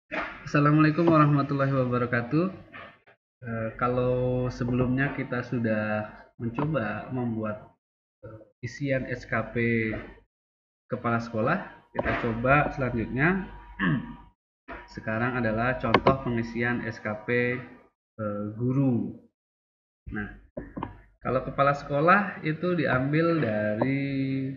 Assalamualaikum warahmatullahi wabarakatuh. Kalau sebelumnya kita sudah mencoba membuat isian SKP kepala sekolah, kita coba selanjutnya. Sekarang adalah contoh pengisian SKP guru. Nah, kalau kepala sekolah itu diambil dari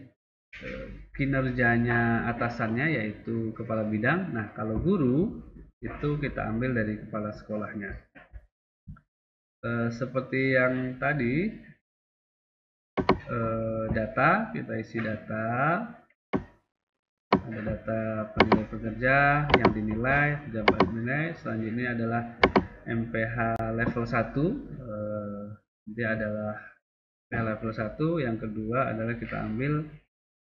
kinerjanya atasannya, yaitu kepala bidang. Nah, kalau guru itu kita ambil dari kepala sekolahnya. Seperti yang tadi, data, kita isi data, ada data penilai pekerja yang dinilai, pejabat dinilai. Selanjutnya adalah MPH level 1, dia adalah MPH level 1. Yang kedua adalah kita ambil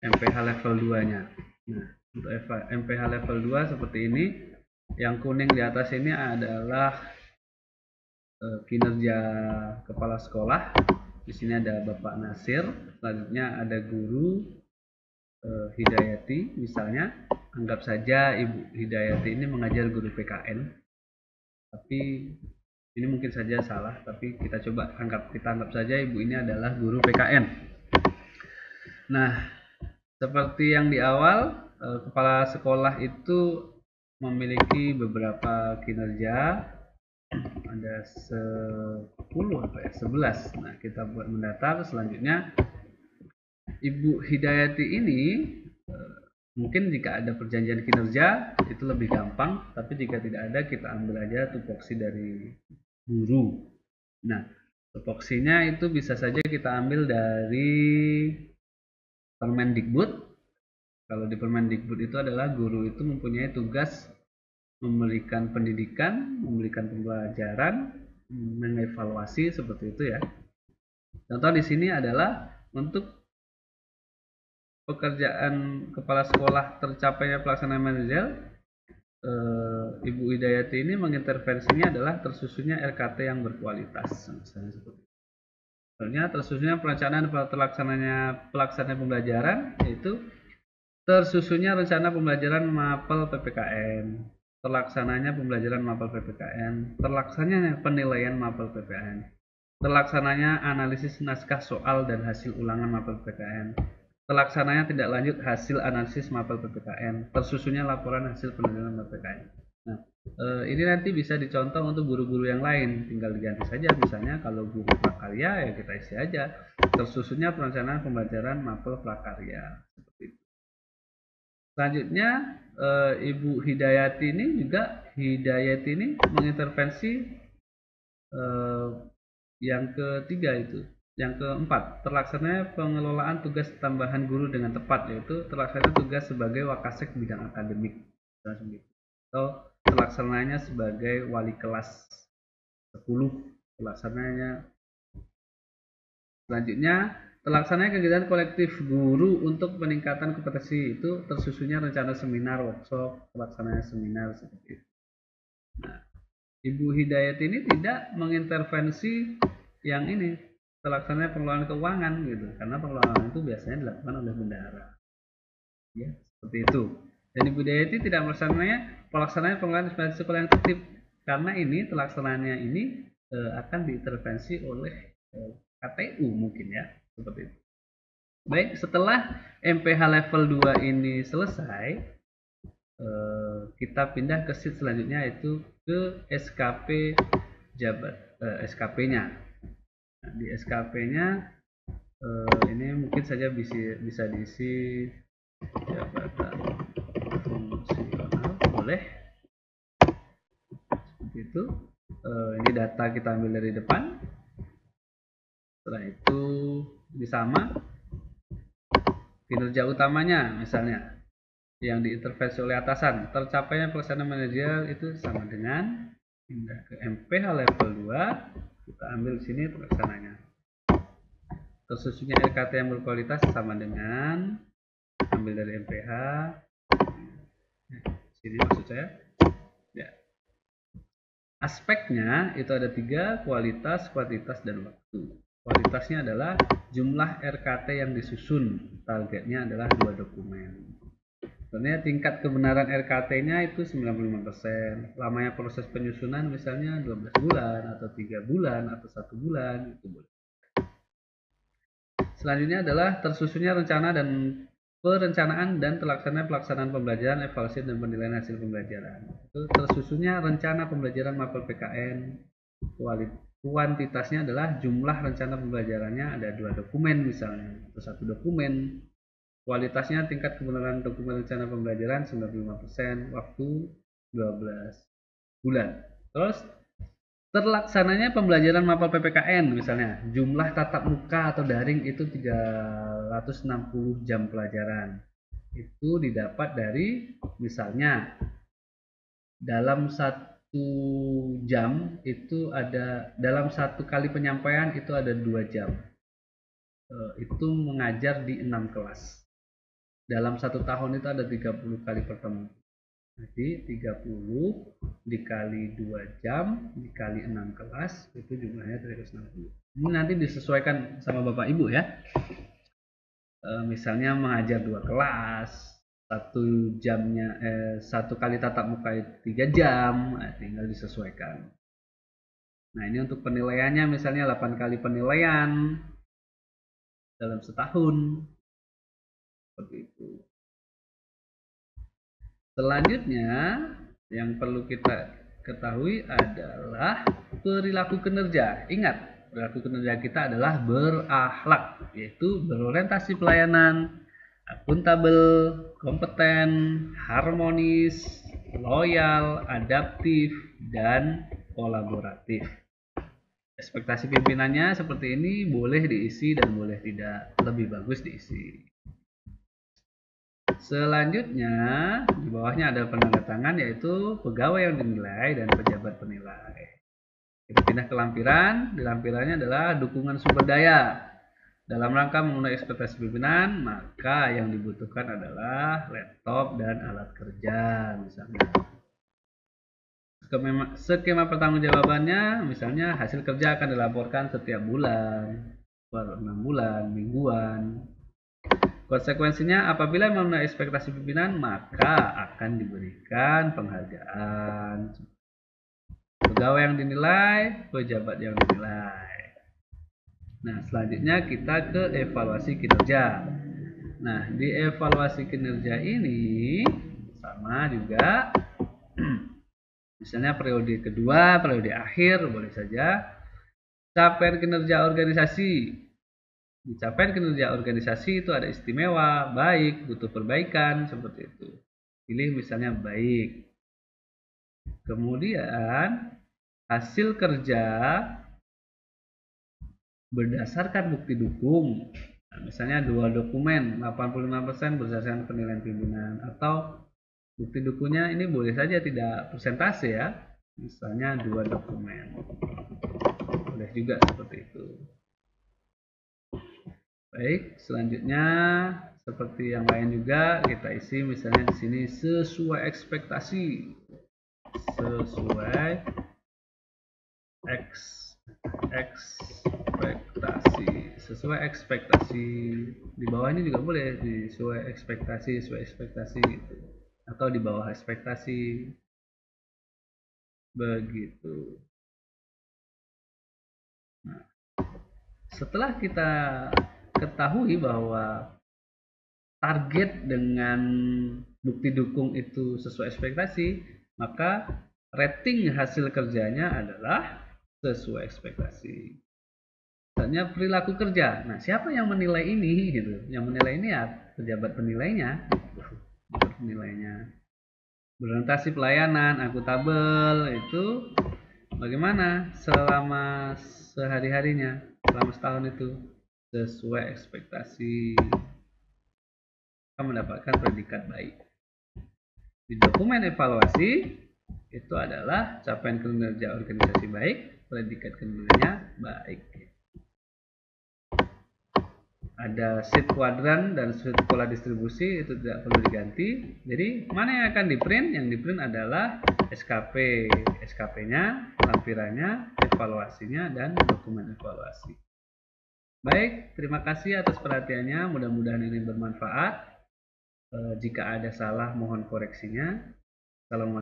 MPH level 2 nya. Nah, untuk MPH level 2 seperti ini. Yang kuning di atas ini adalah kinerja kepala sekolah. Di sini ada Bapak Nasir, selanjutnya ada guru Hidayati misalnya. Anggap saja Ibu Hidayati ini mengajar guru PKN, tapi ini mungkin saja salah, tapi kita anggap saja Ibu ini adalah guru PKN. Nah, seperti yang di awal, kepala sekolah itu memiliki beberapa kinerja, ada 10 apa ya, 11. Nah, kita buat mendaftar. Selanjutnya Ibu Hidayati ini mungkin jika ada perjanjian kinerja itu lebih gampang, tapi jika tidak ada kita ambil aja tupoksi dari guru. Nah, tupoksinya itu bisa saja kita ambil dari Permendikbud. Kalau di Permendikbud itu adalah guru itu mempunyai tugas memberikan pendidikan, memberikan pembelajaran, mengevaluasi, seperti itu ya. Contoh di sini adalah untuk pekerjaan kepala sekolah tercapainya pelaksanaan manajerial, Ibu Hidayati ini mengintervensinya adalah tersusunnya RKT yang berkualitas, misalnya seperti itu. Sebenarnya tersusunnya perencanaan pelaksanaan pembelajaran, yaitu tersusunnya rencana pembelajaran mapel PPKN, terlaksananya pembelajaran mapel PPKN, terlaksananya penilaian mapel PPKN, terlaksananya analisis naskah soal dan hasil ulangan mapel PPKN, terlaksananya tindak lanjut hasil analisis mapel PPKN, tersusunnya laporan hasil penilaian mapel PPKN. Nah, ini nanti bisa dicontoh untuk guru-guru yang lain, tinggal diganti saja. Misalnya kalau guru prakarya ya kita isi aja tersusunnya perencanaan pembelajaran mapel prakarya, seperti itu. Selanjutnya Ibu Hidayati ini mengintervensi yang ketiga itu. Yang keempat, terlaksananya pengelolaan tugas tambahan guru dengan tepat, yaitu terlaksananya tugas sebagai wakasek bidang akademik atau terlaksananya sebagai wali kelas 10. Selanjutnya, terlaksananya kegiatan kolektif guru untuk peningkatan kompetensi, itu tersusunnya rencana seminar, workshop, terlaksananya seminar, seperti itu. Nah, Ibu Hidayat ini tidak mengintervensi yang ini, terlaksananya pengelolaan keuangan gitu, karena pengelolaan itu biasanya dilakukan oleh bendahara. Ya, seperti itu. Dan Ibu Hidayati tidak pelaksanaan pengelolaan sekolah yang tertib, karena ini terlaksananya ini akan diintervensi oleh KPU mungkin ya, seperti itu. Baik, setelah MPH level 2 ini selesai, kita pindah ke sheet selanjutnya, yaitu ke SKP SKP-nya. Nah, di SKP-nya ini mungkin saja bisa diisi jabatan fungsional, boleh seperti itu. Ini data kita ambil dari depan. Setelah itu disama kinerja utamanya, misalnya yang diintervensi oleh atasan, tercapainya pelaksanaan manajerial itu sama dengan pindah ke MPH level 2, kita ambil di sini pelaksananya. Tersusunnya RKT yang berkualitas sama dengan ambil dari MPH. Sini maksud saya. Ya. Aspeknya itu ada 3, kualitas, kuantitas, dan waktu. Kualitasnya adalah jumlah RKT yang disusun, targetnya adalah 2 dokumen. Sebenarnya tingkat kebenaran RKT-nya itu 95%. Lamanya proses penyusunan misalnya 12 bulan atau 3 bulan atau 1 bulan itu boleh. Selanjutnya adalah tersusunnya rencana dan perencanaan dan pelaksanaan pembelajaran, evaluasi dan penilaian hasil pembelajaran. Itu tersusunnya rencana pembelajaran mapel PKN. Kuantitasnya adalah jumlah rencana pembelajarannya ada 2 dokumen misalnya atau 1 dokumen. Kualitasnya tingkat kebenaran dokumen rencana pembelajaran 95%, waktu 12 bulan. Terus terlaksananya pembelajaran mapel PPKN misalnya, jumlah tatap muka atau daring itu 360 jam pelajaran. Itu didapat dari misalnya dalam 1 jam itu ada, dalam 1 kali penyampaian itu ada 2 jam. Itu mengajar di 6 kelas. Dalam 1 tahun itu ada 30 kali pertemuan. Jadi 30 dikali 2 jam dikali 6 kelas itu jumlahnya 360. Ini nanti disesuaikan sama Bapak Ibu ya. Misalnya mengajar 2 kelas, 1 jamnya 1 kali tatap muka itu 3 jam, tinggal disesuaikan. Nah, ini untuk penilaiannya misalnya 8 kali penilaian dalam setahun. Seperti itu. Selanjutnya yang perlu kita ketahui adalah perilaku kinerja. Ingat, perilaku kinerja kita adalah berakhlak, yaitu berorientasi pelayanan, akuntabel, kompeten, harmonis, loyal, adaptif, dan kolaboratif. Ekspektasi pimpinannya seperti ini, boleh diisi dan boleh tidak, lebih bagus diisi. Selanjutnya di bawahnya ada penanda tangan, yaitu pegawai yang dinilai dan pejabat penilai. Kita pindah ke lampiran. Di lampirannya adalah dukungan sumber daya. Dalam rangka memenuhi ekspektasi pimpinan, maka yang dibutuhkan adalah laptop dan alat kerja misalnya. Skema pertanggungjawabannya misalnya hasil kerja akan dilaporkan setiap bulan, per 6 bulan, mingguan. Konsekuensinya apabila memenuhi ekspektasi pimpinan maka akan diberikan penghargaan. Pegawai yang dinilai, pejabat yang dinilai. Nah, selanjutnya kita ke evaluasi kinerja. Nah, di evaluasi kinerja ini sama juga. Misalnya periode kedua, periode akhir boleh saja. Capaian kinerja organisasi. Di capaian kinerja organisasi itu ada istimewa, baik, butuh perbaikan, seperti itu. Pilih misalnya baik. Kemudian hasil kerja berdasarkan bukti dukung. Nah, misalnya 2 dokumen, 85% berdasarkan penilaian pimpinan, atau bukti dukungnya ini boleh saja tidak persentase ya. Misalnya 2 dokumen. Boleh juga seperti itu. Baik, selanjutnya seperti yang lain juga kita isi misalnya di sini sesuai ekspektasi. Sesuai ekspektasi. Di bawah ini juga boleh sesuai ekspektasi gitu. Atau di bawah ekspektasi. Begitu. Nah, setelah kita ketahui bahwa target dengan bukti dukung itu sesuai ekspektasi, maka rating hasil kerjanya adalah sesuai ekspektasi. Misalnya perilaku kerja. Nah, siapa yang menilai ini gitu? Yang menilai ini ya pejabat penilainya. Penilainya. Berorientasi pelayanan, akuntabel itu bagaimana selama sehari-harinya, selama setahun itu sesuai ekspektasi, akan mendapatkan predikat baik. Di dokumen evaluasi itu adalah capaian kinerja organisasi baik, predikat kinerjanya baik. Ada sheet kuadran dan sheet pola distribusi itu tidak perlu diganti. Jadi mana yang akan di print? Yang di print adalah SKP, SKP-nya, lampirannya, evaluasinya, dan dokumen evaluasi. Baik, terima kasih atas perhatiannya. Mudah-mudahan ini bermanfaat. Jika ada salah mohon koreksinya. Salam